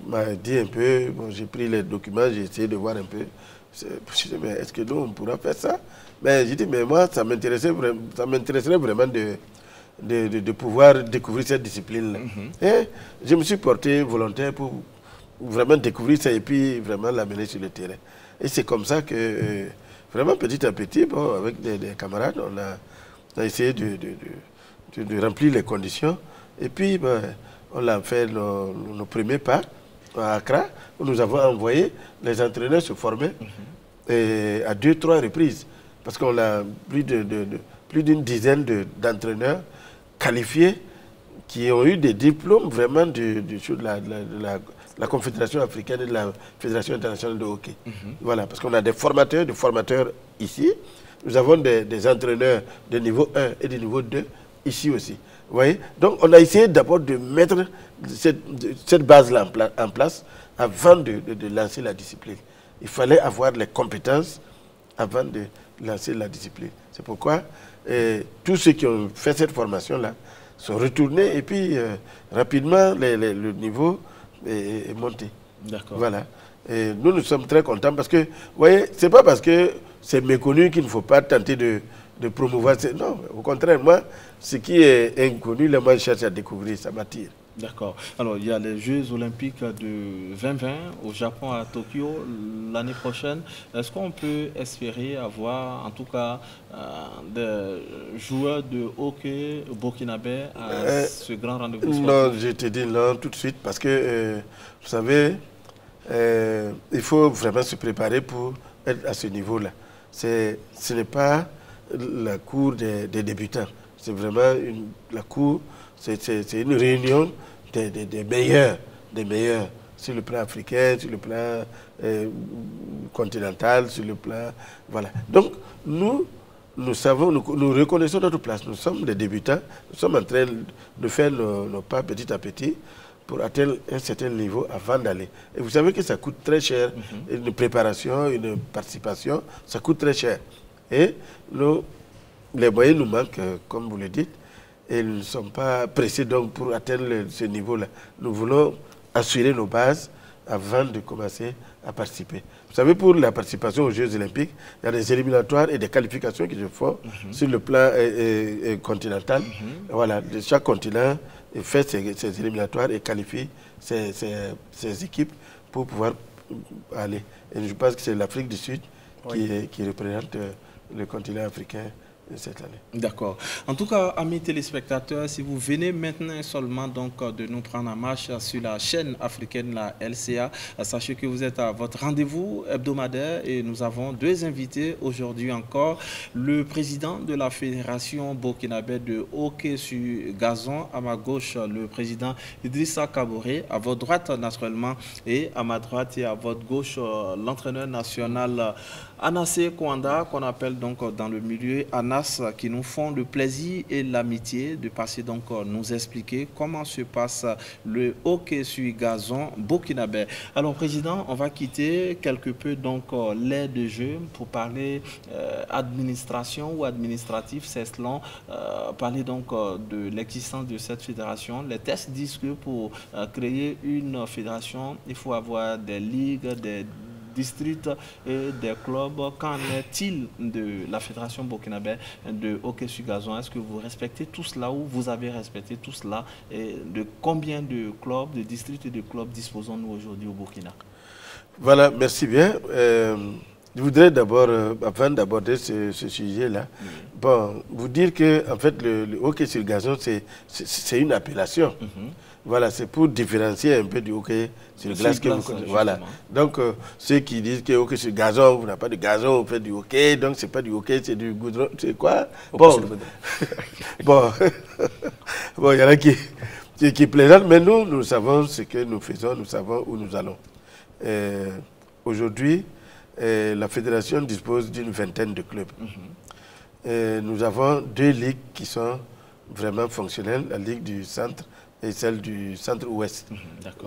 S2: m'a dit un peu, j'ai pris les documents, j'ai essayé de voir un peu. Je dit, mais est-ce que nous, on pourra faire ça? Mais j'ai dit, mais moi, ça m'intéresserait vraiment de pouvoir découvrir cette discipline-là. Et je me suis porté volontaire pour vraiment découvrir ça et puis vraiment l'amener sur le terrain. Et c'est comme ça que, vraiment petit à petit, avec des camarades, on a essayé de remplir les conditions. Et puis, on a fait nos premiers pas à Accra, où nous avons envoyé les entraîneurs se former à 2-3 reprises. Parce qu'on a plus d'une dizaine d'entraîneurs qualifiés qui ont eu des diplômes vraiment de la Confédération africaine et de la Fédération internationale de hockey. Voilà, parce qu'on a des formateurs ici. Nous avons des entraîneurs de niveau 1 et de niveau 2 ici aussi. Vous voyez? Donc, on a essayé d'abord de mettre cette base-là en place avant de lancer la discipline. Il fallait avoir les compétences avant de lancer la discipline. C'est pourquoi tous ceux qui ont fait cette formation-là sont retournés et puis rapidement le niveau est monté.
S1: D'accord.
S2: Voilà. Et nous sommes très contents parce que, vous voyez, ce n'est pas parce que c'est méconnu qu'il ne faut pas tenter de promouvoir. Non, au contraire, moi, ce qui est inconnu, là, moi, je cherche à découvrir, ça m'attire.
S1: D'accord. Alors, il y a les Jeux olympiques de 2020 au Japon, à Tokyo, l'année prochaine. Est-ce qu'on peut espérer avoir, en tout cas, des joueurs de hockey burkinabé à ce grand rendez-vous sportif?
S2: Non, je te dis non tout de suite parce que, vous savez, il faut vraiment se préparer pour être à ce niveau-là. Ce n'est pas la cour des débutants. C'est vraiment la cour, c'est une réunion des meilleurs sur le plan africain, sur le plan continental, sur le plan... Voilà. Donc, nous savons, nous reconnaissons notre place. Nous sommes des débutants. Nous sommes en train de faire nos pas petit à petit pour atteindre un certain niveau avant d'aller. Et vous savez que ça coûte très cher. Une préparation, une participation, ça coûte très cher. Et les moyens nous manquent, comme vous le dites, et nous ne sommes pas pressés donc pour atteindre ce niveau-là. Nous voulons assurer nos bases avant de commencer à participer. Vous savez, pour la participation aux Jeux olympiques, il y a des éliminatoires et des qualifications qui se font sur le plan continental. Voilà, chaque continent fait ses éliminatoires et qualifie ses équipes pour pouvoir aller. Et je pense que c'est l'Afrique du Sud qui représente le continent africain cette année.
S1: D'accord. En tout cas, amis téléspectateurs, si vous venez maintenant seulement donc de nous prendre en marche sur la chaîne africaine, la LCA, sachez que vous êtes à votre rendez-vous hebdomadaire et nous avons deux invités aujourd'hui encore. Le président de la Fédération burkinabé de hockey sur gazon, à ma gauche, le président Idrissa Kaboré, à votre droite naturellement, et à ma droite et à votre gauche, l'entraîneur national Anassé Kouanda, qu'on appelle donc dans le milieu Anas, qui nous font le plaisir et l'amitié de passer donc nous expliquer comment se passe le hockey sur gazon burkinabé. Alors président, on va quitter quelque peu donc l'air de jeu pour parler administration ou administratif, c'est selon parler donc de l'existence de cette fédération. Les tests disent que pour créer une fédération, il faut avoir des ligues, des districts et des clubs. Qu'en est-il de la Fédération burkinabé de hockey sur gazon? Est-ce que vous respectez tout cela ou vous avez respecté tout cela? Et de combien de clubs, de districts et de clubs disposons-nous aujourd'hui au Burkina?
S2: Voilà, merci bien. Je voudrais d'abord, avant d'aborder ce sujet-là, bon, vous dire que en fait, le hockey sur gazon, c'est une appellation. Voilà, c'est pour différencier un peu du hockey sur glace que vous connaissez. Voilà. Donc, ceux qui disent que hockey sur gazon, vous n'avez pas de gazon, vous faites du hockey, donc c'est pas du hockey, c'est du goudron. C'est quoi? Bon, bon, il y en a qui plaisantent, mais nous savons ce que nous faisons, nous savons où nous allons. Aujourd'hui, la fédération dispose d'une vingtaine de clubs. Nous avons deux ligues qui sont vraiment fonctionnelles, la ligue du centre et celle du centre-ouest.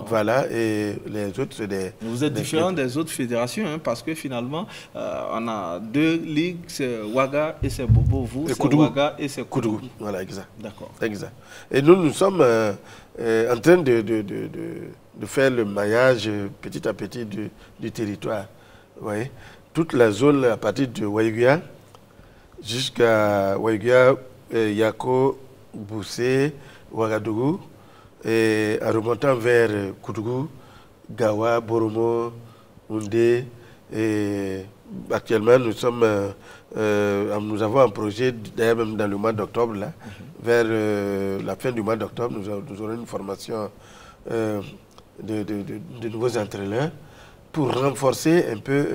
S2: Voilà, et les autres, c'est des...
S1: Vous êtes différent des autres fédérations, hein, parce que finalement, on a deux ligues, c'est Ouaga et c'est Bobo. Vous, c'est Ouaga et c'est Koudougou.
S2: Voilà, exact.
S1: D'accord.
S2: Exact. Et nous sommes en train de faire le maillage petit à petit du territoire. Vous voyez, toute la zone à partir de Waïguia jusqu'à Waïguia, Yako, Boussé, Ouagadougou, et en remontant vers Koudougou, Gawa, Boromo, Oundé. Et actuellement, nous avons un projet, d'ailleurs même dans le mois d'octobre, là, vers la fin du mois d'octobre, nous aurons une formation de nouveaux entraîneurs pour renforcer un peu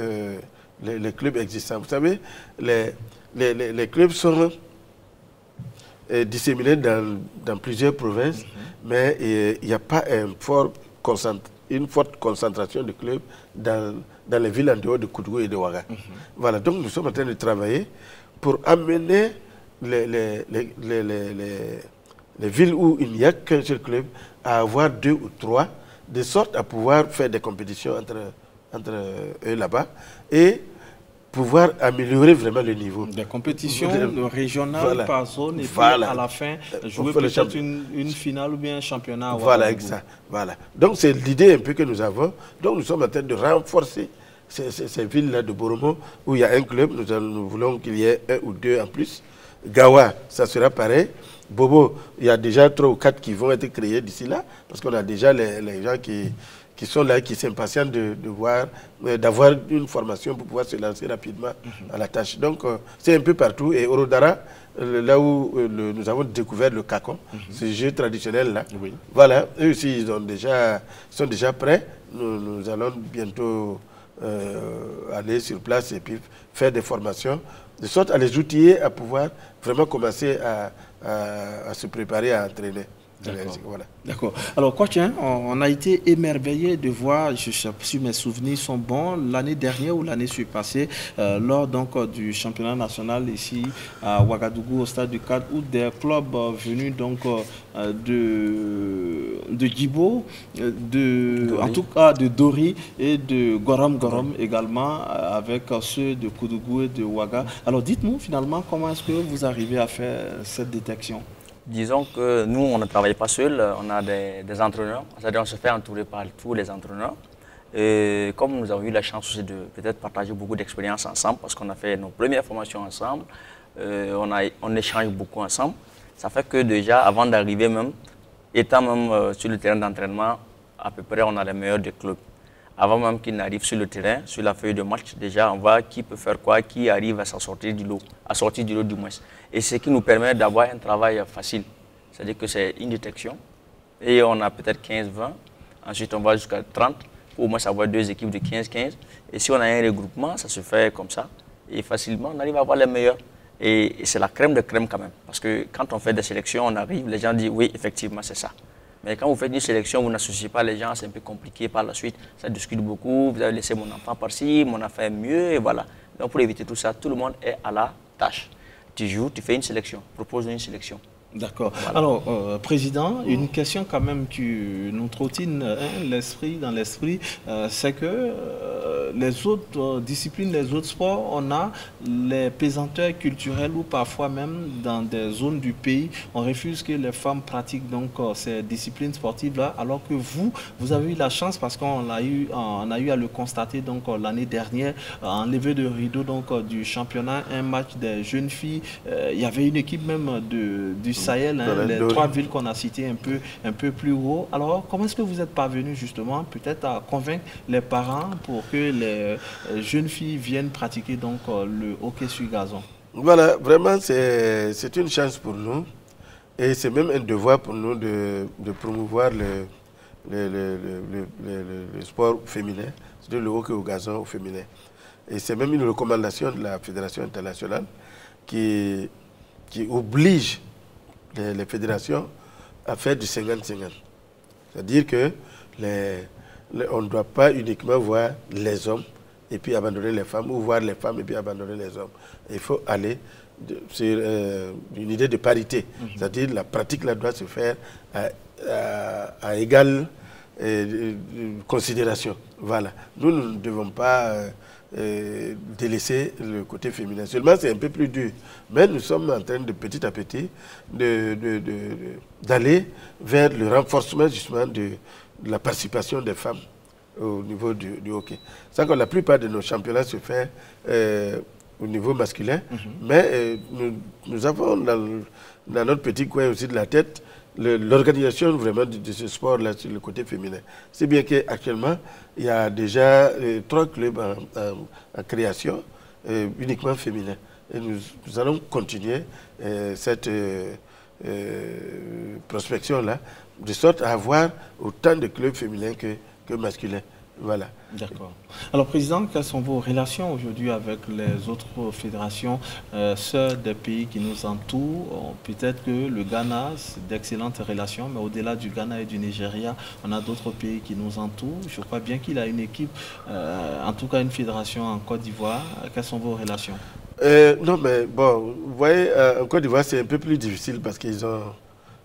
S2: les clubs existants. Vous savez, les clubs sont disséminés dans plusieurs provinces, mais il n'y a pas une forte concentration de clubs dans les villes en dehors de Koudougou et de Ouaga. Voilà, donc nous sommes en train de travailler pour amener les villes où il n'y a qu'un seul club à avoir 2 ou 3 de sorte à pouvoir faire des compétitions entre eux là-bas et pouvoir améliorer vraiment le niveau.
S1: Des compétitions régionales
S2: voilà.
S1: par zone et
S2: voilà.
S1: puis à la fin, jouer peut-être une finale ou bien un championnat.
S2: Voilà, exact. Voilà. Donc c'est l'idée un peu que nous avons. Donc nous sommes en train de renforcer ces villes-là de Boromo où il y a un club. Nous voulons qu'il y ait un ou deux en plus. Gawa, ça sera pareil. Bobo, il y a déjà 3 ou 4 qui vont être créés d'ici là, parce qu'on a déjà les gens qui sont là, qui s'impatientent d'avoir une formation pour pouvoir se lancer rapidement à la tâche. Donc, c'est un peu partout. Et Orodara, là où nous avons découvert le Kakon, ce jeu traditionnel-là, voilà, eux aussi, ils sont déjà prêts. Nous allons bientôt aller sur place et puis faire des formations, de sorte à les outiller à pouvoir vraiment commencer à se préparer à entraîner.
S1: Voilà. D'accord. Alors, coach, on a été émerveillé de voir, si mes souvenirs sont bons, l'année dernière ou l'année surpassée, lors donc du championnat national ici à Ouagadougou, au stade du 4, où des clubs venus donc de Djibo, en tout cas de Dori et de Gorom également, avec ceux de Koudougou et de Ouaga. Alors, dites-nous finalement comment est-ce que vous arrivez à faire cette détection?
S3: Disons que nous, on ne travaille pas seul, on a des entraîneurs, c'est-à-dire on se fait entourer par tous les entraîneurs. Et comme nous avons eu la chance aussi de peut-être partager beaucoup d'expériences ensemble, parce qu'on a fait nos premières formations ensemble, on échange beaucoup ensemble, ça fait que déjà, avant d'arriver même, étant même sur le terrain d'entraînement, à peu près on a les meilleurs des clubs. Avant même qu'ils n'arrivent sur le terrain, sur la feuille de match, déjà on voit qui peut faire quoi, qui arrive à s'en sortir du lot, à sortir du lot du moins. Et ce qui nous permet d'avoir un travail facile. C'est-à-dire que c'est une détection. Et on a peut-être 15-20. Ensuite on va jusqu'à 30 pour au moins avoir 2 équipes de 15-15. Et si on a un regroupement, ça se fait comme ça. Et facilement on arrive à avoir les meilleurs. Et c'est la crème de crème quand même. Parce que quand on fait des sélections, on arrive, les gens disent oui, effectivement c'est ça. Mais quand vous faites une sélection, vous n'associez pas les gens, c'est un peu compliqué par la suite. Ça discute beaucoup, vous avez laissé mon enfant par-ci, mon enfant est mieux, et voilà. Donc pour éviter tout ça, tout le monde est à la tâche. Tu joues, tu fais une sélection, propose une sélection.
S1: D'accord. Voilà. Alors, Président, une question quand même qui nous trottine dans l'esprit, c'est que les autres disciplines, les autres sports, on a les pesanteurs culturels ou parfois même dans des zones du pays, on refuse que les femmes pratiquent donc ces disciplines sportives-là, alors que vous avez eu la chance, parce qu'on a eu à le constater donc l'année dernière, en levée de rideau donc du championnat, un match des jeunes filles, il y avait une équipe même du Sahel, les 3 villes qu'on a citées un peu plus haut. Alors, comment est-ce que vous êtes parvenu justement peut-être à convaincre les parents pour que les jeunes filles viennent pratiquer donc le hockey sur gazon?
S2: Voilà, vraiment c'est une chance pour nous et c'est même un devoir pour nous de promouvoir le sport féminin, c'est-à-dire le hockey au gazon au féminin. Et c'est même une recommandation de la Fédération internationale qui oblige les fédérations à faire du 50-50. C'est-à-dire que on ne doit pas uniquement voir les hommes et puis abandonner les femmes, ou voir les femmes et puis abandonner les hommes. Il faut aller sur une idée de parité. C'est-à-dire que la pratique là doit se faire à égale considération. Voilà. Nous ne devons pas délaisser le côté féminin. Seulement, c'est un peu plus dur. Mais nous sommes en train de petit à petit d'aller vers le renforcement justement de la participation des femmes au niveau du hockey. C'est que la plupart de nos championnats se font au niveau masculin, mais nous avons dans notre petit coin aussi de la tête l'organisation vraiment de ce sport-là sur le côté féminin. C'est bien qu'actuellement, il y a déjà 3 clubs en création, uniquement féminins. Et nous allons continuer cette prospection-là, de sorte à avoir autant de clubs féminins que masculins. Voilà.
S1: D'accord. Alors, Président, quelles sont vos relations aujourd'hui avec les autres fédérations sœurs des pays qui nous entourent? Peut-être que le Ghana, c'est d'excellentes relations, mais au-delà du Ghana et du Nigeria, on a d'autres pays qui nous entourent. Je crois bien qu'il a une équipe, en tout cas une fédération en Côte d'Ivoire. Quelles sont vos relations?
S2: Non, mais bon, vous voyez, en Côte d'Ivoire, c'est un peu plus difficile parce qu'ils ont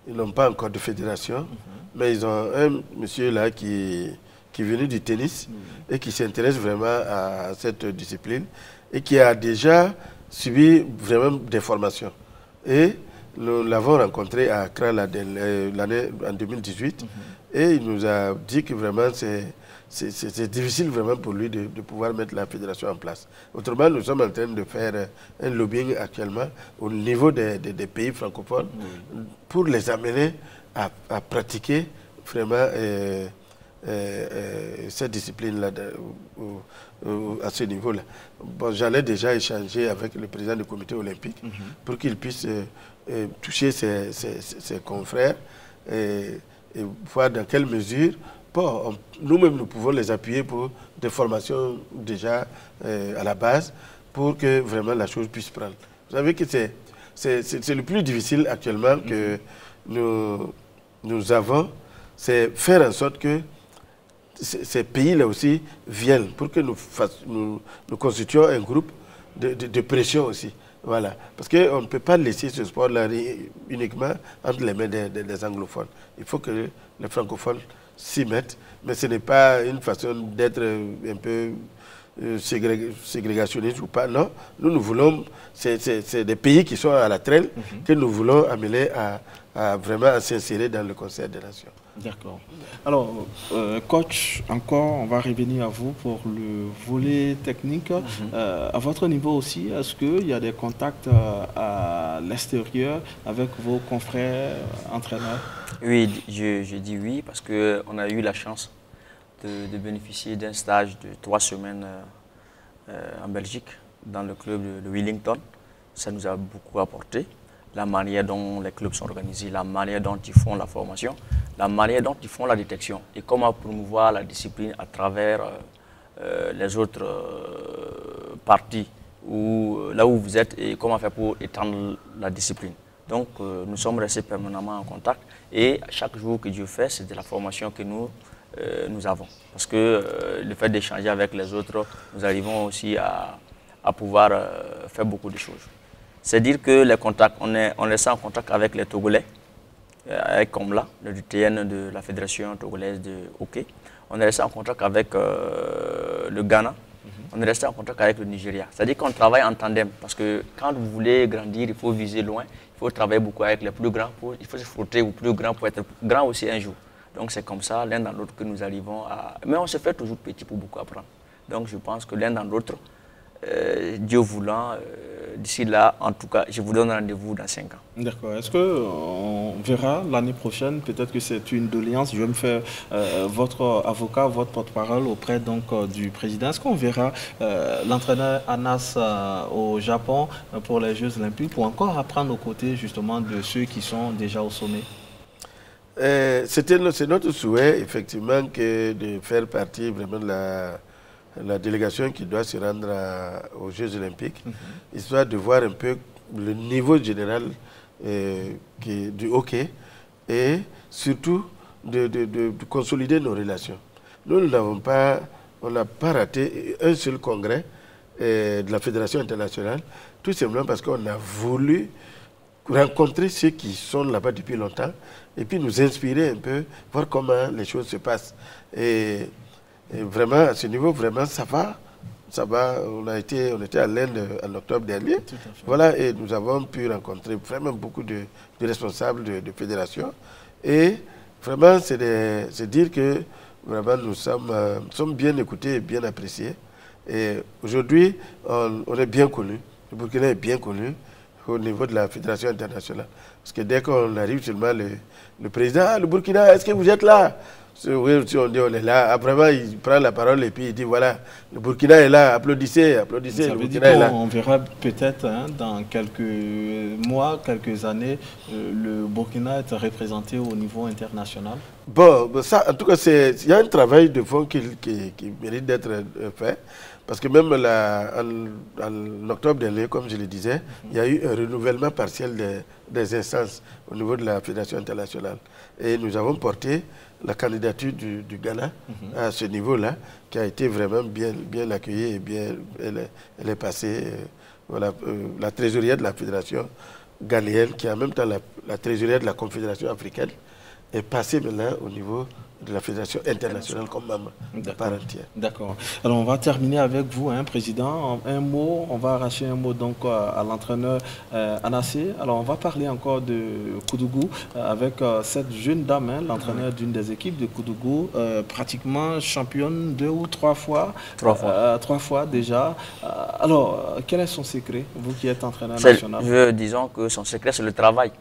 S2: ils n'ont pas encore de fédération, mais ils ont un monsieur là qui est venu du tennis et qui s'intéresse vraiment à cette discipline et qui a déjà subi vraiment des formations. Et nous l'avons rencontré à Accra l'année en 2018 et il nous a dit que vraiment c'est difficile vraiment pour lui de pouvoir mettre la fédération en place. Autrement, nous sommes en train de faire un lobbying actuellement au niveau des pays francophones pour les amener à pratiquer vraiment cette discipline-là à ce niveau-là. Bon, j'allais déjà échanger avec le président du comité olympique pour qu'il puisse toucher ses confrères et voir dans quelle mesure nous-mêmes nous pouvons les appuyer pour des formations déjà à la base pour que vraiment la chose puisse prendre. Vous savez que c'est le plus difficile actuellement que nous avons, c'est faire en sorte que ces pays-là aussi viennent pour que nous constituions un groupe de pression aussi. Voilà. Parce qu'on ne peut pas laisser ce sport-là uniquement entre les mains des anglophones. Il faut que les francophones s'y mettent, mais ce n'est pas une façon d'être un peu ségrégationniste ou pas. Non, nous voulons, c'est des pays qui sont à la traîne que nous voulons amener à vraiment s'insérer dans le concert des nations.
S1: D'accord. Alors, coach, encore, on va revenir à vous pour le volet technique. À votre niveau aussi, est-ce qu'il y a des contacts à l'extérieur avec vos confrères entraîneurs?
S3: Oui, je dis oui parce qu'on a eu la chance de bénéficier d'un stage de 3 semaines en Belgique, dans le club de Wellington. Ça nous a beaucoup apporté. La manière dont les clubs sont organisés, la manière dont ils font la formation, la manière dont ils font la détection et comment promouvoir la discipline à travers les autres parties là où vous êtes et comment faire pour étendre la discipline. Donc nous sommes restés permanemment en contact et chaque jour que Dieu fait, c'est de la formation que nous avons. Parce que le fait d'échanger avec les autres, nous arrivons aussi à pouvoir faire beaucoup de choses. C'est dire que les contacts, on est en contact avec les Togolais, avec Komla, le DTN de la Fédération togolaise de hockey. On est resté en contact avec le Ghana. On est resté en contact avec le Nigeria. C'est-à-dire qu'on travaille en tandem. Parce que quand vous voulez grandir, il faut viser loin. Il faut travailler beaucoup avec les plus grands. Il faut se frotter aux plus grands pour être grand aussi un jour. Donc c'est comme ça, l'un dans l'autre, que nous arrivons à... Mais on se fait toujours petit pour beaucoup apprendre. Donc je pense que l'un dans l'autre, Dieu voulant, d'ici là, en tout cas, je vous donne rendez-vous dans 5 ans.
S1: D'accord. Est-ce qu'on verra l'année prochaine, peut-être que c'est une doléance, je vais me faire votre avocat, votre porte-parole auprès donc, du président. Est-ce qu'on verra l'entraîneur Anas au Japon pour les Jeux Olympiques pour encore apprendre aux côtés justement de ceux qui sont déjà au sommet?
S2: C'est notre souhait, effectivement, que de faire partie vraiment de la délégation qui doit se rendre aux Jeux Olympiques, histoire de voir un peu le niveau général du hockey et surtout de consolider nos relations. Nous n'avons pas, on n'a pas raté un seul congrès de la Fédération internationale, tout simplement parce qu'on a voulu rencontrer ceux qui sont là-bas depuis longtemps et puis nous inspirer un peu, voir comment les choses se passent. Et vraiment, à ce niveau, vraiment, ça va. Ça va. On était à l'Inde en octobre dernier. Voilà, et nous avons pu rencontrer vraiment beaucoup de responsables de fédérations. Et vraiment, c'est dire que vraiment, nous sommes bien écoutés et bien appréciés. Et aujourd'hui, on est bien connus. Le Burkina est bien connu au niveau de la Fédération internationale. Parce que dès qu'on arrive seulement, le président, le Burkina, est-ce que vous êtes là? Oui, si on dit on est là, après il prend la parole et puis il dit voilà, le Burkina est là, applaudissez, applaudissez.
S1: Ça veut dire qu'on verra peut-être dans quelques mois, quelques années, le Burkina être représenté au niveau international.
S2: Bon, ça, en tout cas, il y a un travail de fond qui mérite d'être fait. Parce que même en octobre dernier, comme je le disais, il y a eu un renouvellement partiel des instances au niveau de la Fédération internationale. Et nous avons porté la candidature du Ghana à ce niveau-là, qui a été vraiment bien accueillie et elle est passée. Voilà, la trésorière de la Fédération ghanéenne, qui est en même temps la trésorière de la Confédération africaine, est passée maintenant au niveau de la Fédération internationale comme membre de part entière.
S1: D'accord. Alors on va terminer avec vous, hein, Président. Un mot, on va arracher un mot donc à l'entraîneur Anassé. Alors on va parler encore de Koudougou avec cette jeune dame, hein, l'entraîneur d'une des équipes de Koudougou, pratiquement championne 2 ou 3 fois.
S3: 3 fois.
S1: 3 fois déjà. Alors, quel est son secret, vous qui êtes entraîneur national?
S3: Disons que son secret, c'est le travail.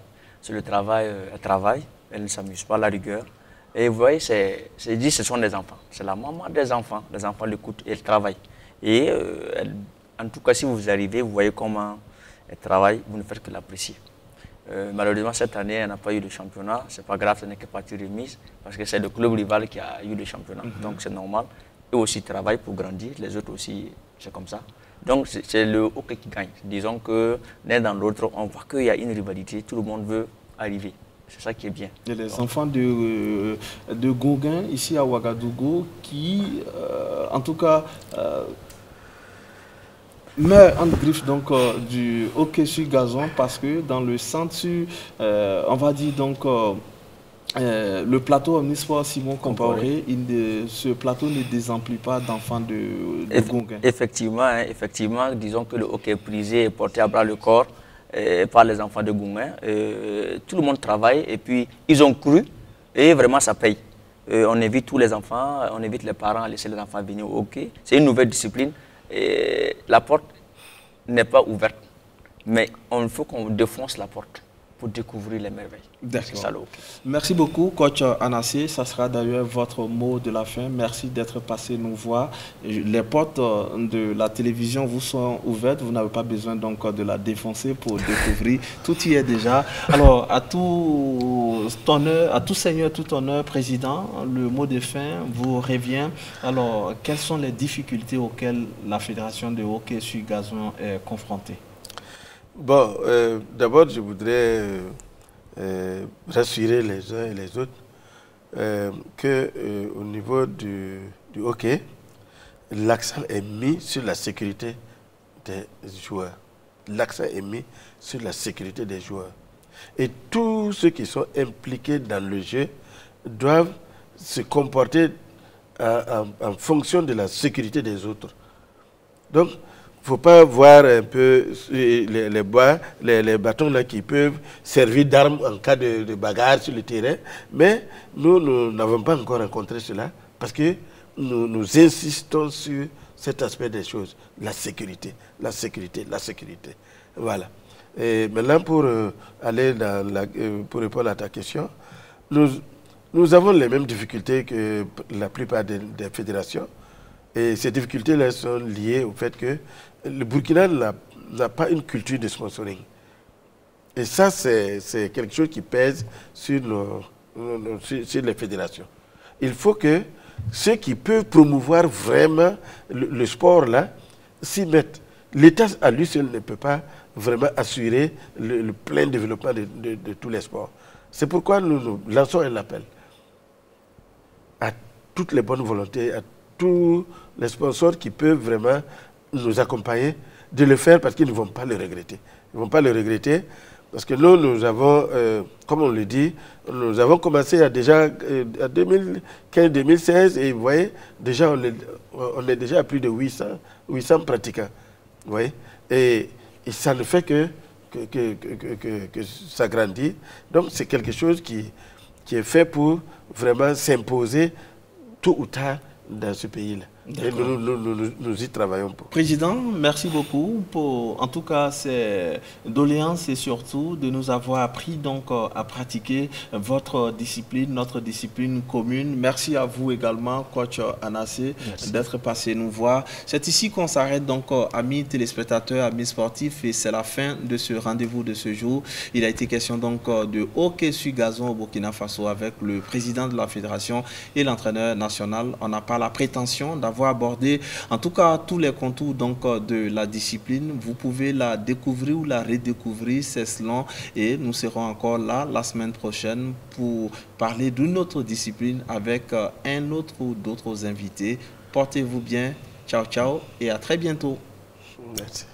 S3: C'est le travail, elle travaille, elle ne s'amuse pas à la rigueur. Et vous voyez, c'est dit, ce sont des enfants. C'est la maman des enfants. Les enfants l'écoutent et elle travaille. Et en tout cas, si vous arrivez, vous voyez comment elle travaille, vous ne faites que l'apprécier. Malheureusement, cette année, elle n'a pas eu de championnat. Ce n'est pas grave, ce n'est que partie remise, parce que c'est le club rival qui a eu le championnat. Donc c'est normal. Eux aussi travaillent pour grandir, les autres aussi, c'est comme ça. Donc c'est le hockey qui gagne. Disons que l'un dans l'autre, on voit qu'il y a une rivalité, tout le monde veut arriver. C'est ça qui est bien.
S1: Il y a les enfants de Gauguin, ici à Ouagadougou, qui, en tout cas, meurent en griffe donc, du hockey sur gazon parce que dans le centre, on va dire donc, le plateau Omnisport Simon Comparé, ce plateau ne désemplit pas d'enfants de Gauguin.
S3: Effectivement, disons que le hockey prisé est porté à bras le corps par les enfants de Goumen. Tout le monde travaille et puis ils ont cru et vraiment ça paye. On évite tous les enfants, on évite les parents à laisser les enfants venir au hockey. C'est une nouvelle discipline. Et la porte n'est pas ouverte, mais il faut qu'on défonce la porte pour découvrir les merveilles.
S1: D'accord. Merci beaucoup, coach Anassé. Ça sera d'ailleurs votre mot de la fin. Merci d'être passé nous voir. Les portes de la télévision vous sont ouvertes. Vous n'avez pas besoin donc de la défoncer pour découvrir. Tout y est déjà. Alors, à tout honneur, à tout seigneur, tout honneur, président, le mot de fin vous revient. Alors, quelles sont les difficultés auxquelles la Fédération de hockey sur gazon est confrontée?
S2: Bon, d'abord, je voudrais rassurer les uns et les autres qu'au niveau du hockey, l'accent est mis sur la sécurité des joueurs. L'accent est mis sur la sécurité des joueurs. Et tous ceux qui sont impliqués dans le jeu doivent se comporter en fonction de la sécurité des autres. Donc, il ne faut pas voir un peu les bâtons là, qui peuvent servir d'armes en cas de bagarre sur le terrain. Mais nous n'avons pas encore rencontré cela parce que nous insistons sur cet aspect des choses. La sécurité, la sécurité, la sécurité. Voilà. Et maintenant, pour répondre à ta question, nous avons les mêmes difficultés que la plupart des fédérations. Et ces difficultés-là sont liées au fait que le Burkina n'a pas une culture de sponsoring. Et ça, c'est quelque chose qui pèse sur les fédérations. Il faut que ceux qui peuvent promouvoir vraiment le sport-là s'y mettent. L'État, à lui seul, ne peut pas vraiment assurer le plein développement de tous les sports. C'est pourquoi nous lançons un appel à toutes les bonnes volontés, à tous les sponsors qui peuvent vraiment nous accompagner, de le faire parce qu'ils ne vont pas le regretter. Ils ne vont pas le regretter parce que nous avons, comme on le dit, nous avons commencé déjà en 2015-2016 et vous voyez, déjà on est déjà à plus de 800 pratiquants. Vous voyez, et ça ne fait que ça grandit. Donc c'est quelque chose qui est fait pour vraiment s'imposer tôt ou tard dans ce pays-là. Et nous y travaillons pour.
S1: Président, merci beaucoup pour, en tout cas, ces doléances et surtout de nous avoir appris donc à pratiquer votre discipline, notre discipline commune. Merci à vous également, coach Anassé, d'être passé nous voir. C'est ici qu'on s'arrête donc, amis téléspectateurs, amis sportifs, et c'est la fin de ce rendez-vous de ce jour. Il a été question donc de hockey sur gazon au Burkina Faso avec le président de la fédération et l'entraîneur national. On n'a pas la prétention d'avoir abordé en tout cas tous les contours donc de la discipline. Vous pouvez la découvrir ou la redécouvrir, c'est selon, et nous serons encore là la semaine prochaine pour parler d'une autre discipline avec un autre ou d'autres invités. Portez-vous bien, ciao ciao et à très bientôt.
S2: Merci.